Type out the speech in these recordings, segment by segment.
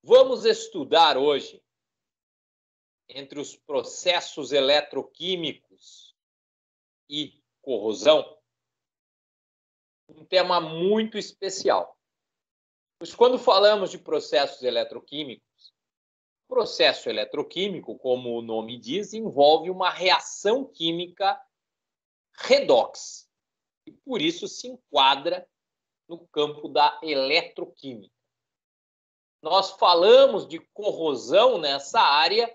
Vamos estudar hoje, entre os processos eletroquímicos e corrosão, um tema muito especial. Pois quando falamos de processos eletroquímicos, processo eletroquímico, como o nome diz, envolve uma reação química redox. E por isso se enquadra no campo da eletroquímica. Nós falamos de corrosão nessa área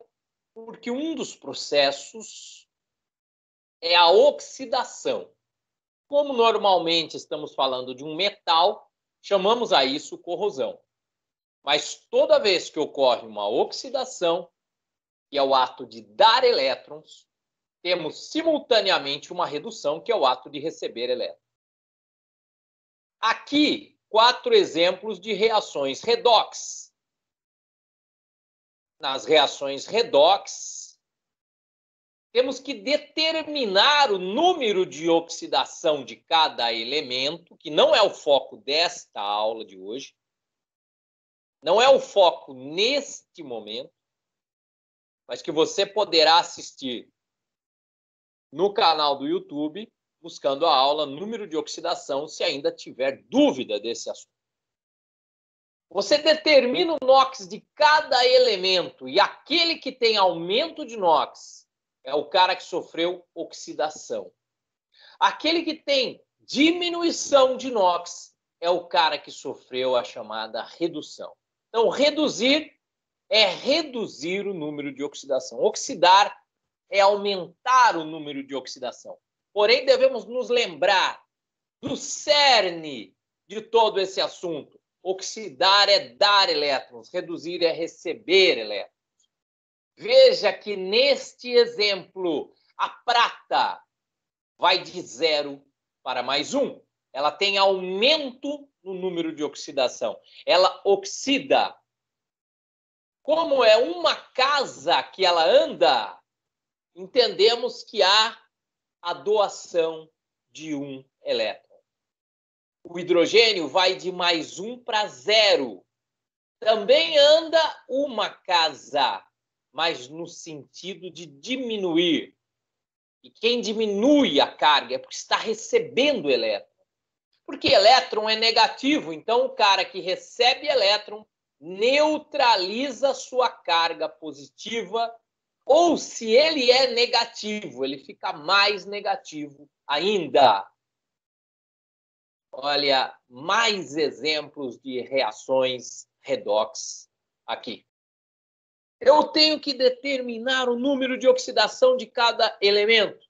porque um dos processos é a oxidação. Como normalmente estamos falando de um metal, chamamos a isso corrosão. Mas toda vez que ocorre uma oxidação, que é o ato de dar elétrons, temos simultaneamente uma redução, que é o ato de receber elétrons. Aqui, 4 exemplos de reações redox. Nas reações redox, temos que determinar o número de oxidação de cada elemento, que não é o foco desta aula de hoje, não é o foco neste momento, mas que você poderá assistir no canal do YouTube, buscando a aula número de oxidação, se ainda tiver dúvida desse assunto. Você determina o NOx de cada elemento, e aquele que tem aumento de NOx é o cara que sofreu oxidação. Aquele que tem diminuição de NOx é o cara que sofreu a chamada redução. Então, reduzir é reduzir o número de oxidação. Oxidar é aumentar o número de oxidação. Porém, devemos nos lembrar do cerne de todo esse assunto. Oxidar é dar elétrons, reduzir é receber elétrons. Veja que neste exemplo, a prata vai de 0 para mais 1. Ela tem aumento no número de oxidação. Ela oxida. Como é uma casa que ela anda, entendemos que há a doação de um elétron. O hidrogênio vai de mais 1 para 0. Também anda uma casa, mas no sentido de diminuir. E quem diminui a carga é porque está recebendo elétron. Porque elétron é negativo, então o cara que recebe elétron neutraliza sua carga positiva, ou se ele é negativo, ele fica mais negativo ainda. Olha, mais exemplos de reações redox aqui. Eu tenho que determinar o número de oxidação de cada elemento.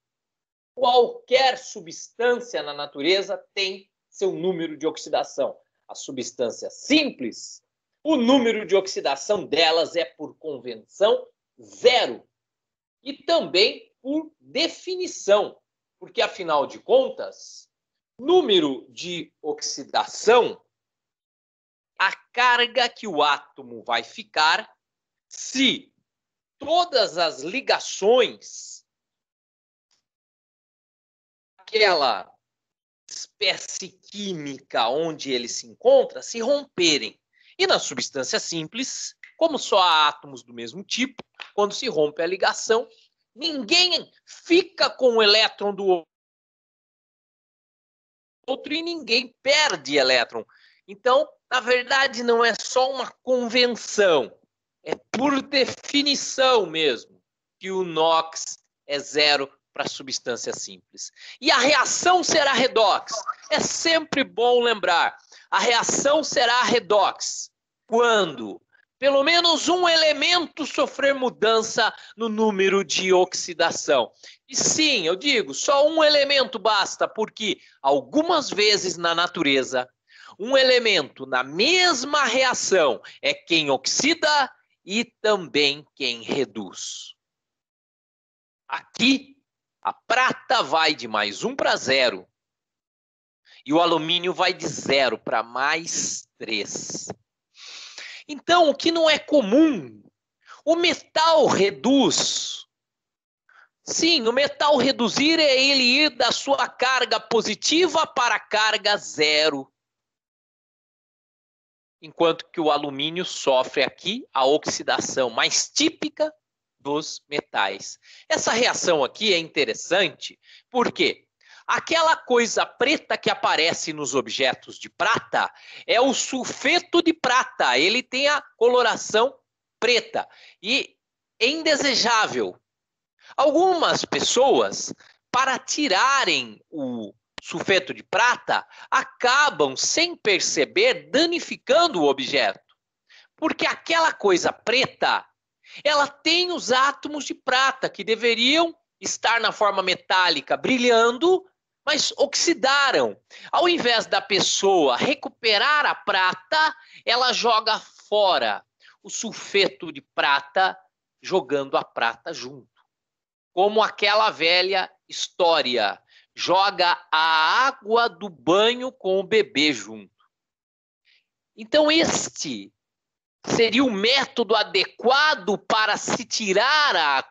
Qualquer substância na natureza tem seu número de oxidação. As substâncias simples, o número de oxidação delas é, por convenção, 0. E também por definição, porque, afinal de contas, número de oxidação, a carga que o átomo vai ficar se todas as ligações, aquela espécie química onde ele se encontra, se romperem. E na substância simples, como só há átomos do mesmo tipo, quando se rompe a ligação, ninguém fica com o elétron do outro e ninguém perde elétron. Então, na verdade, não é só uma convenção, é por definição mesmo que o NOx é 0 para a substância simples. E a reação será redox. É sempre bom lembrar, a reação será redox quando pelo menos um elemento sofrer mudança no número de oxidação. E sim, eu digo, só um elemento basta, porque algumas vezes na natureza, um elemento na mesma reação é quem oxida e também quem reduz. Aqui, a prata vai de mais 1 para 0. E o alumínio vai de 0 para mais 3. Então, o que não é comum, o metal reduz. Sim, o metal reduzir é ele ir da sua carga positiva para a carga 0. enquanto que o alumínio sofre aqui a oxidação mais típica dos metais. Essa reação aqui é interessante porque aquela coisa preta que aparece nos objetos de prata é o sulfeto de prata. Ele tem a coloração preta e é indesejável. Algumas pessoas, para tirarem o sulfeto de prata, acabam, sem perceber, danificando o objeto. Porque aquela coisa preta, ela tem os átomos de prata que deveriam estar na forma metálica brilhando, mas oxidaram. Ao invés da pessoa recuperar a prata, ela joga fora o sulfeto de prata, jogando a prata junto. Como aquela velha história, joga a água do banho com o bebê junto. Então este seria o método adequado para se tirar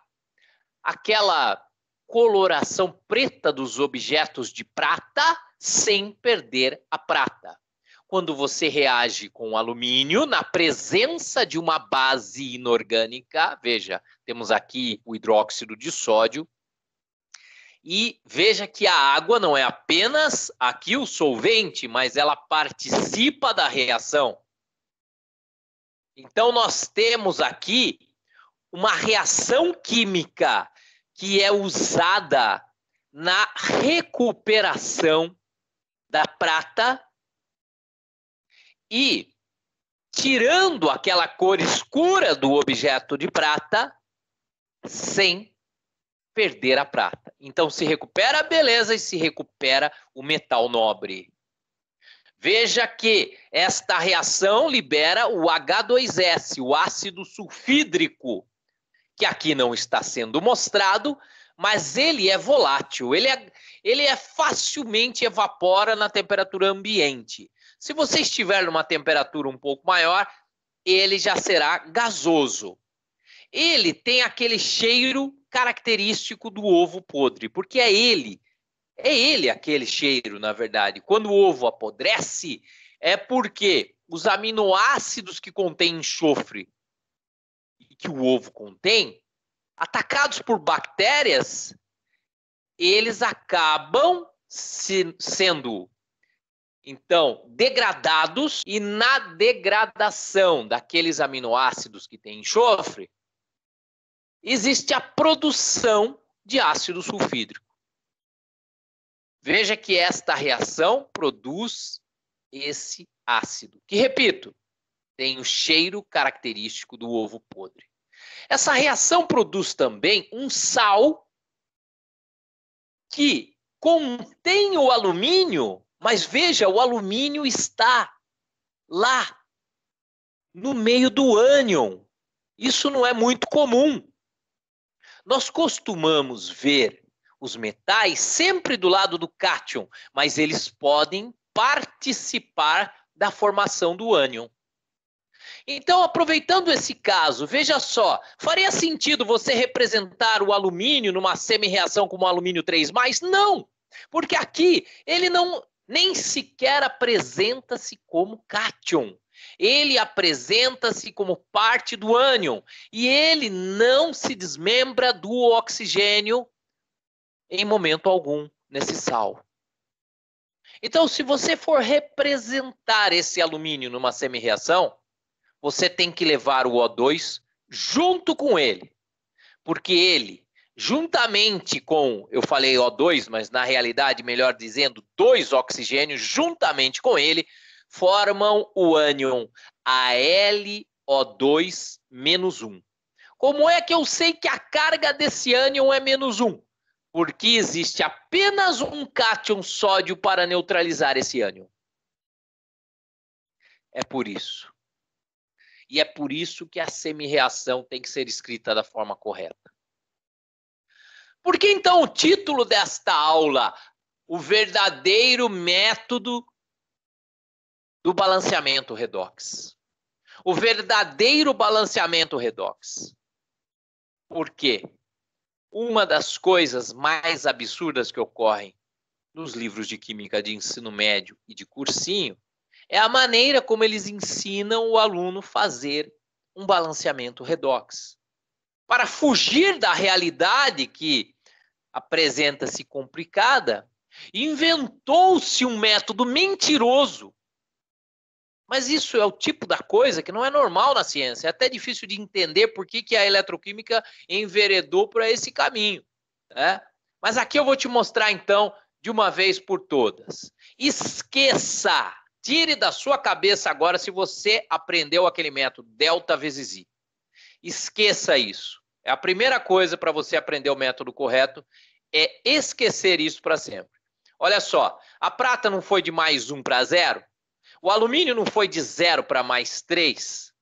aquela coloração preta dos objetos de prata sem perder a prata. Quando você reage com alumínio, na presença de uma base inorgânica, veja, temos aqui o hidróxido de sódio, e veja que a água não é apenas aqui o solvente, mas ela participa da reação. Então nós temos aqui uma reação química que é usada na recuperação da prata e tirando aquela cor escura do objeto de prata sem perder a prata. Então se recupera a beleza e se recupera o metal nobre. Veja que esta reação libera o H2S, o ácido sulfídrico, que aqui não está sendo mostrado, mas ele é volátil, ele é facilmente evapora na temperatura ambiente. Se você estiver numa temperatura um pouco maior, ele já será gasoso. Ele tem aquele cheiro característico do ovo podre, porque é ele aquele cheiro, na verdade. Quando o ovo apodrece, é porque os aminoácidos que contêm enxofre e que o ovo contém, atacados por bactérias, eles acabam sendo, então, degradados, e na degradação daqueles aminoácidos que têm enxofre, existe a produção de ácido sulfídrico. Veja que esta reação produz esse ácido, que, repito, tem o cheiro característico do ovo podre. Essa reação produz também um sal que contém o alumínio, mas veja, o alumínio está lá, no meio do ânion. Isso não é muito comum. Nós costumamos ver os metais sempre do lado do cátion, mas eles podem participar da formação do ânion. Então, aproveitando esse caso, veja só, faria sentido você representar o alumínio numa semi-reação como o alumínio 3+? Não, porque aqui ele não nem sequer apresenta-se como cátion. Ele apresenta-se como parte do ânion e ele não se desmembra do oxigênio em momento algum nesse sal. Então, se você for representar esse alumínio numa semi-reação, você tem que levar o O2 junto com ele, porque ele, juntamente com, eu falei O2, mas na realidade, melhor dizendo, 2 oxigênios, juntamente com ele, formam o ânion AlO2-1. Como é que eu sei que a carga desse ânion é -1? Porque existe apenas um cátion sódio para neutralizar esse ânion. É por isso. E é por isso que a semi-reação tem que ser escrita da forma correta. Por que então o título desta aula, o verdadeiro método do balanceamento redox? O verdadeiro balanceamento redox. Por quê? Uma das coisas mais absurdas que ocorrem nos livros de química de ensino médio e de cursinho É a maneira como eles ensinam o aluno a fazer um balanceamento redox. Para fugir da realidade que apresenta-se complicada, inventou-se um método mentiroso. Mas isso é o tipo da coisa que não é normal na ciência. É até difícil de entender por que a eletroquímica enveredou para esse caminho, né? Mas aqui eu vou te mostrar, então, de uma vez por todas. Esqueça! Tire da sua cabeça agora se você aprendeu aquele método delta vezes I. Esqueça isso. É a primeira coisa para você aprender o método correto, é esquecer isso para sempre. Olha só, a prata não foi de mais 1 para 0? O alumínio não foi de 0 para mais 3?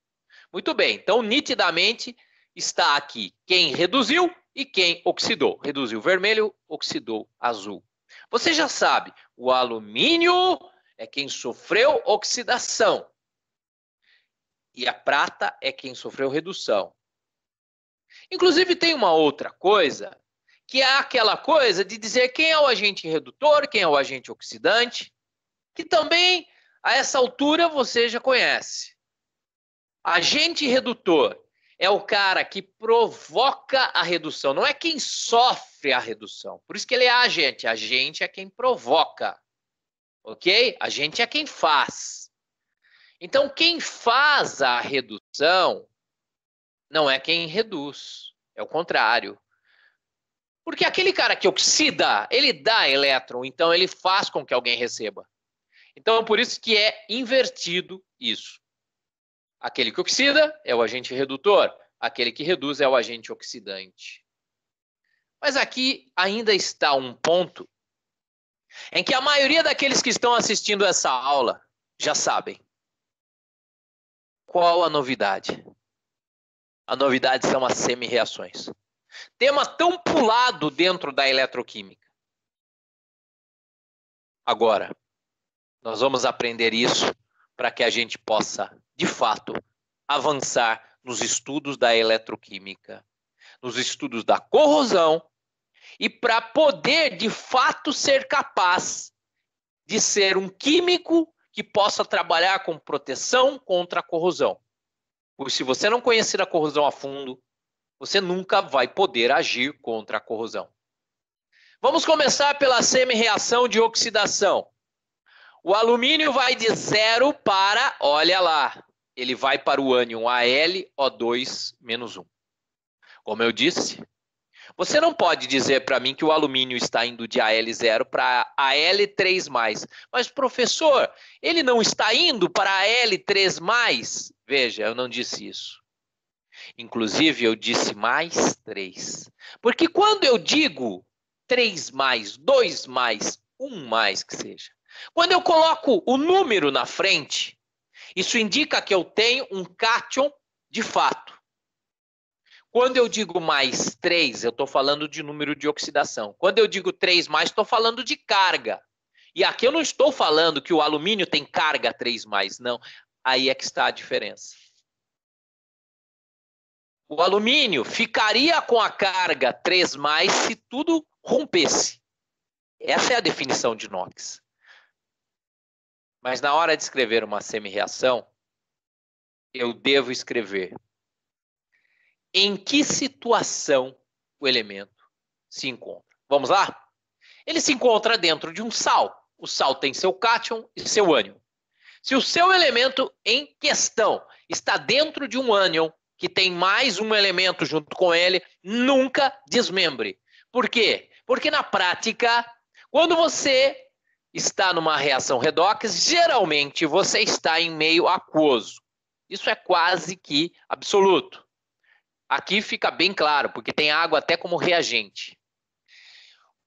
Muito bem, então nitidamente está aqui quem reduziu e quem oxidou. Reduziu vermelho, oxidou azul. Você já sabe, o alumínio é quem sofreu oxidação. E a prata é quem sofreu redução. Inclusive tem uma outra coisa, que é aquela coisa de dizer quem é o agente redutor, quem é o agente oxidante, que também, a essa altura, você já conhece. Agente redutor é o cara que provoca a redução, não é quem sofre a redução. Por isso que ele é agente. Agente é quem provoca, ok? Agente é quem faz. Então, quem faz a redução não é quem reduz, é o contrário. Porque aquele cara que oxida, ele dá elétron, então ele faz com que alguém receba. Então, por isso que é invertido isso. Aquele que oxida é o agente redutor, aquele que reduz é o agente oxidante. Mas aqui ainda está um ponto em que a maioria daqueles que estão assistindo essa aula já sabem. Qual a novidade? A novidade são as semi-reações. Tema tão pulado dentro da eletroquímica. Agora, nós vamos aprender isso para que a gente possa, de fato, avançar nos estudos da eletroquímica, nos estudos da corrosão, e para poder, de fato, ser capaz de ser um químico que possa trabalhar com proteção contra a corrosão. Porque se você não conhecer a corrosão a fundo, você nunca vai poder agir contra a corrosão. Vamos começar pela semi-reação de oxidação. O alumínio vai de 0 para, olha lá, ele vai para o ânion AlO2-1. Como eu disse, você não pode dizer para mim que o alumínio está indo de Al0 para Al3+. Mas, professor, ele não está indo para Al3+? Veja, eu não disse isso. Inclusive, eu disse mais 3. Porque quando eu digo 3+, 2+, 1+, que seja, quando eu coloco o número na frente, isso indica que eu tenho um cátion de fato. Quando eu digo mais 3, eu estou falando de número de oxidação. Quando eu digo 3+, estou falando de carga. E aqui eu não estou falando que o alumínio tem carga 3+, não. Aí é que está a diferença. O alumínio ficaria com a carga 3+, se tudo rompesse. Essa é a definição de Knox. Mas na hora de escrever uma semi-reação, eu devo escrever em que situação o elemento se encontra. Vamos lá? Ele se encontra dentro de um sal. O sal tem seu cátion e seu ânion. Se o seu elemento em questão está dentro de um ânion, que tem mais um elemento junto com ele, nunca desmembre. Por quê? Porque na prática, quando você está numa reação redox, geralmente você está em meio aquoso. Isso é quase que absoluto. Aqui fica bem claro, porque tem água até como reagente.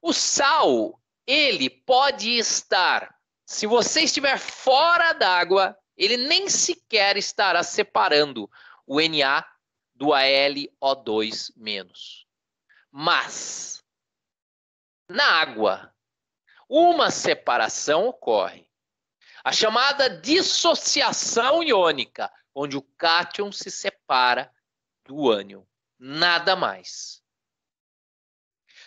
O sal, ele pode estar, se você estiver fora d'água, ele nem sequer estará separando o Na do AlO2-. Mas, na água, uma separação ocorre. A chamada dissociação iônica, onde o cátion se separa do ânion. Nada mais.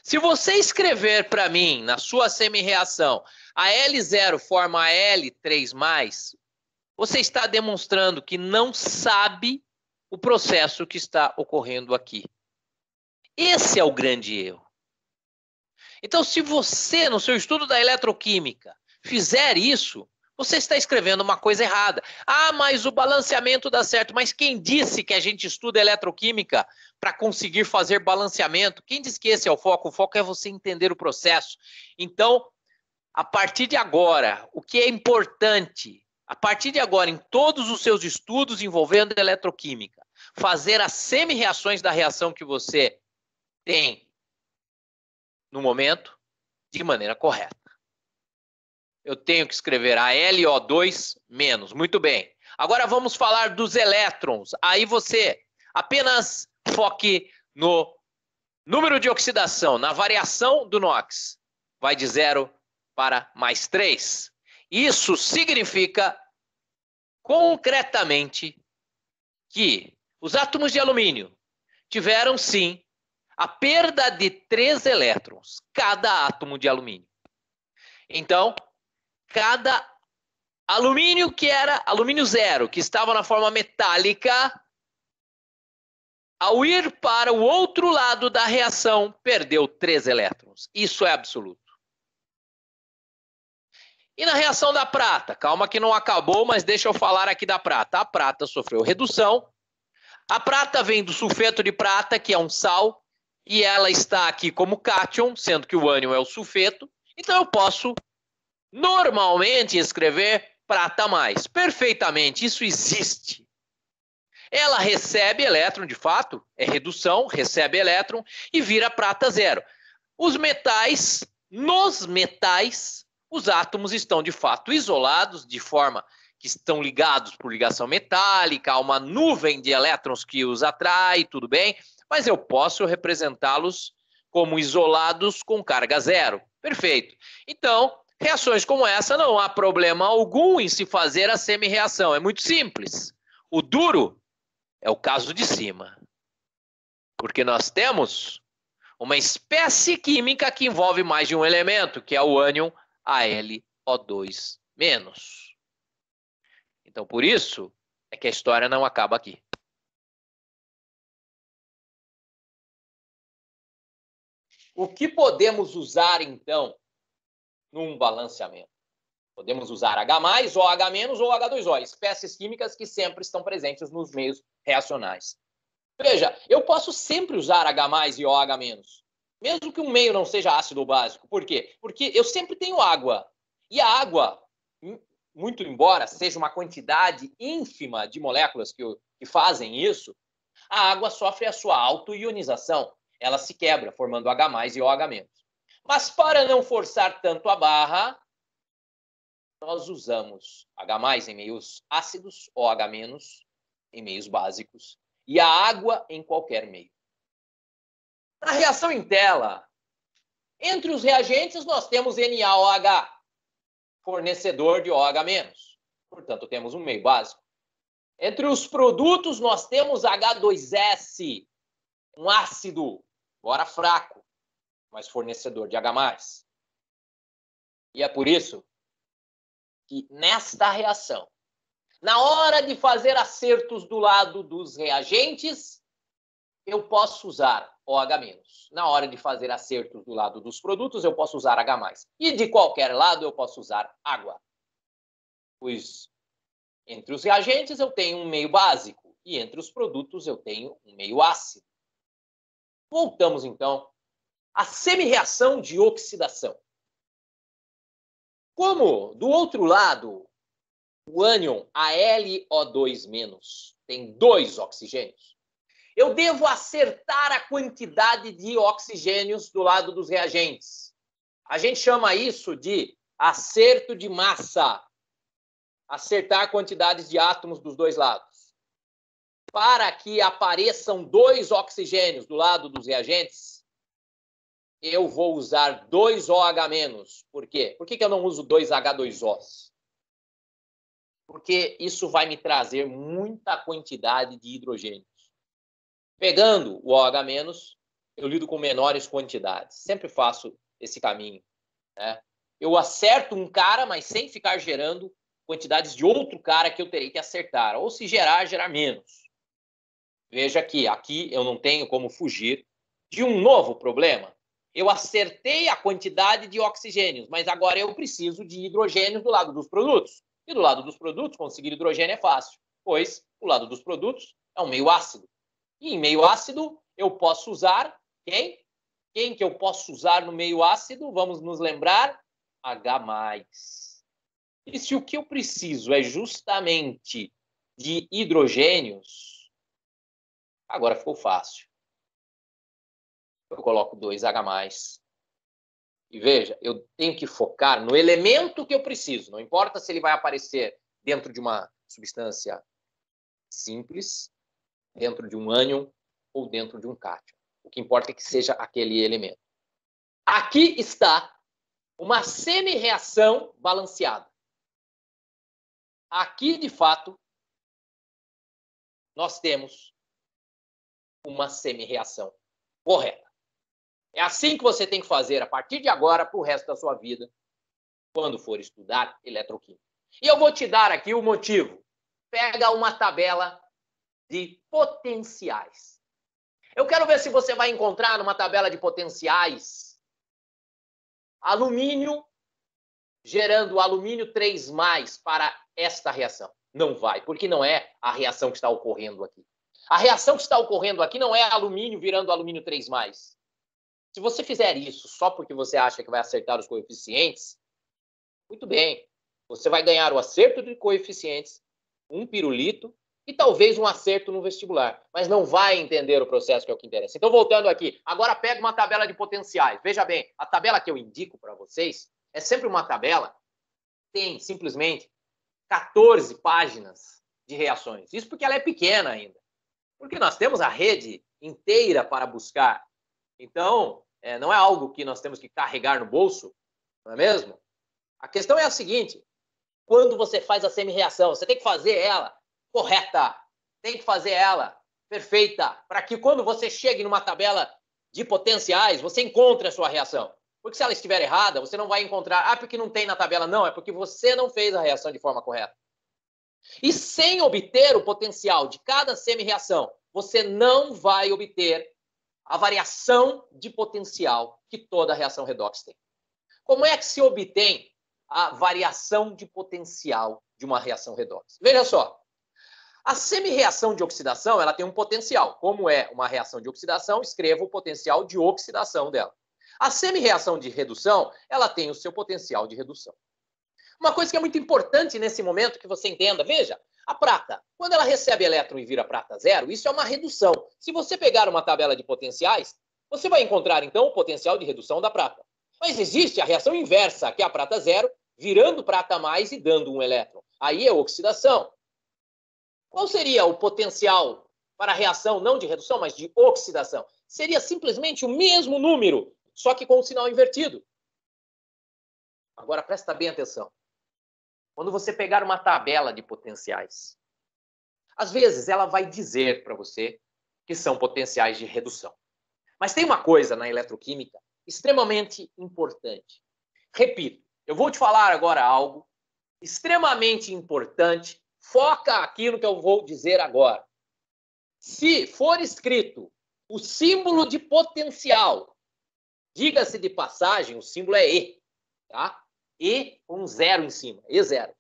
Se você escrever para mim, na sua semi-reação, a L0 forma L3+, você está demonstrando que não sabe o processo que está ocorrendo aqui. Esse é o grande erro. Então, se você, no seu estudo da eletroquímica, fizer isso, você está escrevendo uma coisa errada. Ah, mas o balanceamento dá certo. Mas quem disse que a gente estuda eletroquímica para conseguir fazer balanceamento? Quem disse que esse é o foco? O foco é você entender o processo. Então, a partir de agora, o que é importante, a partir de agora, em todos os seus estudos envolvendo eletroquímica, fazer as semi-reações da reação que você tem no momento de maneira correta. Eu tenho que escrever AlO2 menos. Muito bem. Agora vamos falar dos elétrons. Aí você apenas foque no número de oxidação, na variação do NOx. Vai de 0 para mais 3. Isso significa, concretamente, que os átomos de alumínio tiveram, sim, a perda de 3 elétrons, cada átomo de alumínio. Então, cada alumínio que era alumínio zero, que estava na forma metálica, ao ir para o outro lado da reação, perdeu 3 elétrons. Isso é absoluto. E na reação da prata? Calma que não acabou, mas deixa eu falar aqui da prata. A prata sofreu redução. A prata vem do sulfeto de prata, que é um sal, e ela está aqui como cátion, sendo que o ânion é o sulfeto. Então eu posso normalmente escrever prata mais. Perfeitamente, isso existe. Ela recebe elétron, de fato, é redução, recebe elétron e vira prata zero. Os metais, nos metais, os átomos estão de fato isolados, de forma que estão ligados por ligação metálica, há uma nuvem de elétrons que os atrai, tudo bem, mas eu posso representá-los como isolados com carga zero. Perfeito. Então, reações como essa não há problema algum em se fazer a semi-reação. É muito simples. O duro é o caso de cima. Porque nós temos uma espécie química que envolve mais de um elemento, que é o ânion AlO2-. Então, por isso é que a história não acaba aqui. O que podemos usar, então, num balanceamento? Podemos usar H+, OH- ou H2O, espécies químicas que sempre estão presentes nos meios reacionais. Veja, eu posso sempre usar H+ e OH-, mesmo que um meio não seja ácido ou básico. Por quê? Porque eu sempre tenho água. E a água, muito embora seja uma quantidade ínfima de moléculas que fazem isso, a água sofre a sua autoionização. Ela se quebra, formando H+ e OH-. Mas para não forçar tanto a barra, nós usamos H+ em meios ácidos, OH- em meios básicos, e a água em qualquer meio. Na reação em tela, entre os reagentes nós temos NaOH, fornecedor de OH-. Portanto, temos um meio básico. Entre os produtos nós temos H2S, um ácido, embora fraco, mas fornecedor de H+. E é por isso que nesta reação, na hora de fazer acertos do lado dos reagentes, eu posso usar OH-. Na hora de fazer acertos do lado dos produtos, eu posso usar H+. E de qualquer lado, eu posso usar água. Pois entre os reagentes eu tenho um meio básico e entre os produtos eu tenho um meio ácido. Voltamos, então, à semi-reação de oxidação. Como, do outro lado, o ânion AlO2- tem 2 oxigênios, eu devo acertar a quantidade de oxigênios do lado dos reagentes. A gente chama isso de acerto de massa. Acertar quantidades de átomos dos dois lados. Para que apareçam 2 oxigênios do lado dos reagentes, eu vou usar 2 OH-. Por quê? Por que eu não uso 2 H2Os? Porque isso vai me trazer muita quantidade de hidrogênios. Pegando o OH-, eu lido com menores quantidades. Sempre faço esse caminho, né? Eu acerto um cara, mas sem ficar gerando quantidades de outro cara que eu terei que acertar. Ou se gerar, gerar menos. Veja que aqui eu não tenho como fugir de um novo problema. Eu acertei a quantidade de oxigênios, mas agora eu preciso de hidrogênios do lado dos produtos. E do lado dos produtos, conseguir hidrogênio é fácil, pois o lado dos produtos é um meio ácido. E em meio ácido, eu posso usar quem? Quem que eu posso usar no meio ácido? Vamos nos lembrar? H+. E se o que eu preciso é justamente de hidrogênios, agora ficou fácil. Eu coloco 2H+. E veja, eu tenho que focar no elemento que eu preciso. Não importa se ele vai aparecer dentro de uma substância simples, dentro de um ânion ou dentro de um cátion. O que importa é que seja aquele elemento. Aqui está uma semi-reação balanceada. Aqui, de fato, nós temos uma semi-reação correta. É assim que você tem que fazer a partir de agora para o resto da sua vida, quando for estudar eletroquímica. E eu vou te dar aqui o motivo. Pega uma tabela de potenciais. Eu quero ver se você vai encontrar numa tabela de potenciais alumínio gerando alumínio 3+ para esta reação. Não vai, porque não é a reação que está ocorrendo aqui. A reação que está ocorrendo aqui não é alumínio virando alumínio 3+. Se você fizer isso só porque você acha que vai acertar os coeficientes, muito bem. Você vai ganhar o acerto de coeficientes, um pirulito e talvez um acerto no vestibular. Mas não vai entender o processo, que é o que interessa. Então, voltando aqui. Agora pega uma tabela de potenciais. Veja bem, a tabela que eu indico para vocês é sempre uma tabela que tem simplesmente 14 páginas de reações. Isso porque ela é pequena ainda. Porque nós temos a rede inteira para buscar. Então, não é algo que nós temos que carregar no bolso, não é mesmo? A questão é a seguinte: quando você faz a semi-reação, você tem que fazer ela correta, tem que fazer ela perfeita, para que quando você chegue numa tabela de potenciais, você encontre a sua reação. Porque se ela estiver errada, você não vai encontrar, porque não tem na tabela. Não, é porque você não fez a reação de forma correta. E sem obter o potencial de cada semi-reação, você não vai obter a variação de potencial que toda reação redox tem. Como é que se obtém a variação de potencial de uma reação redox? Veja só, a semi-reação de oxidação ela tem um potencial. Como é uma reação de oxidação, escreva o potencial de oxidação dela. A semi-reação de redução, ela tem o seu potencial de redução. Uma coisa que é muito importante nesse momento que você entenda, veja, a prata, quando ela recebe elétron e vira prata zero, isso é uma redução. Se você pegar uma tabela de potenciais, você vai encontrar, então, o potencial de redução da prata. Mas existe a reação inversa, que é a prata zero, virando prata mais e dando um elétron. Aí é oxidação. Qual seria o potencial para a reação, não de redução, mas de oxidação? Seria simplesmente o mesmo número, só que com o sinal invertido. Agora, presta bem atenção. Quando você pegar uma tabela de potenciais, às vezes ela vai dizer para você que são potenciais de redução. Mas tem uma coisa na eletroquímica extremamente importante. Repito, eu vou te falar agora algo extremamente importante. Foca aqui no que eu vou dizer agora. Se for escrito o símbolo de potencial, diga-se de passagem, o símbolo é E, tá? E com um zero em cima, E0.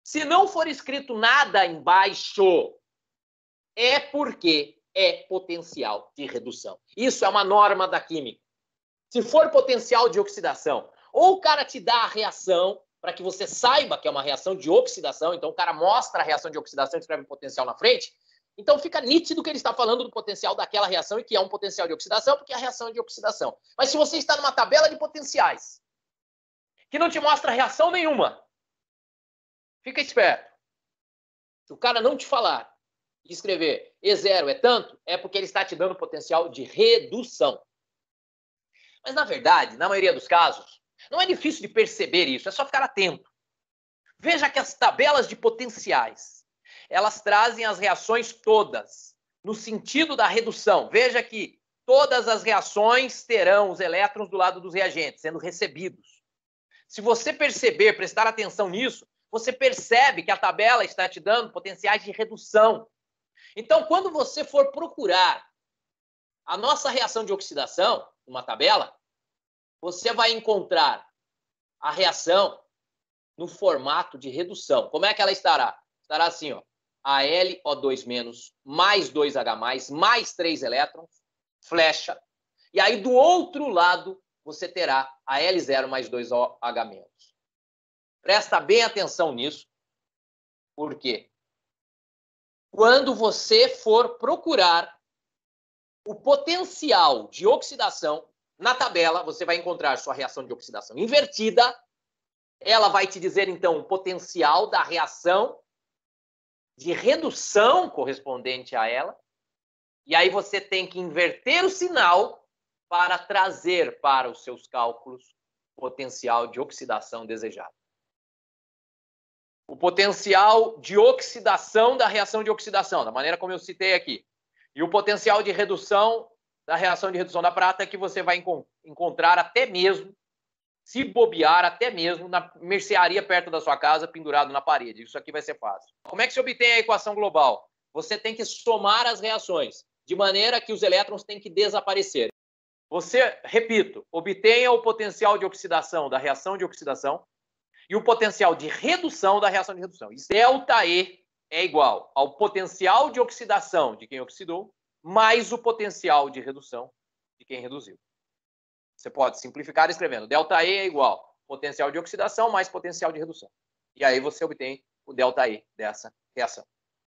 Se não for escrito nada embaixo, é porque é potencial de redução. Isso é uma norma da química. Se for potencial de oxidação, ou o cara te dá a reação para que você saiba que é uma reação de oxidação, então o cara mostra a reação de oxidação e escreve potencial na frente, então fica nítido que ele está falando do potencial daquela reação e que é um potencial de oxidação, porque a reação é de oxidação. Mas se você está numa tabela de potenciais que não te mostra reação nenhuma, fica esperto. Se o cara não te falar e escrever E0 é tanto, é porque ele está te dando potencial de redução. Mas, na verdade, na maioria dos casos, não é difícil de perceber isso, é só ficar atento. Veja que as tabelas de potenciais, elas trazem as reações todas, no sentido da redução. Veja que todas as reações terão os elétrons do lado dos reagentes, sendo recebidos. Se você perceber, prestar atenção nisso, você percebe que a tabela está te dando potenciais de redução. Então, quando você for procurar a nossa reação de oxidação, uma tabela, você vai encontrar a reação no formato de redução. Como é que ela estará? Estará assim, ó, AlO2- mais 2H+, mais 3 elétrons, flecha. E aí, do outro lado, você terá Al0 mais 2H-. Presta bem atenção nisso. Por quê? Quando você for procurar o potencial de oxidação, na tabela você vai encontrar sua reação de oxidação invertida. Ela vai te dizer, então, o potencial da reação de redução correspondente a ela. E aí você tem que inverter o sinal para trazer para os seus cálculos o potencial de oxidação desejado. O potencial de oxidação da reação de oxidação, da maneira como eu citei aqui. E o potencial de redução da reação de redução da prata, que você vai encontrar até mesmo, se bobear, até mesmo na mercearia perto da sua casa, pendurado na parede. Isso aqui vai ser fácil. Como é que se obtém a equação global? Você tem que somar as reações, de maneira que os elétrons têm que desaparecer. Você, repito, obtenha o potencial de oxidação da reação de oxidação e o potencial de redução da reação de redução. E ΔE é igual ao potencial de oxidação de quem oxidou mais o potencial de redução de quem reduziu. Você pode simplificar escrevendo ΔE é igual potencial de oxidação mais potencial de redução. E aí você obtém o ΔE dessa reação.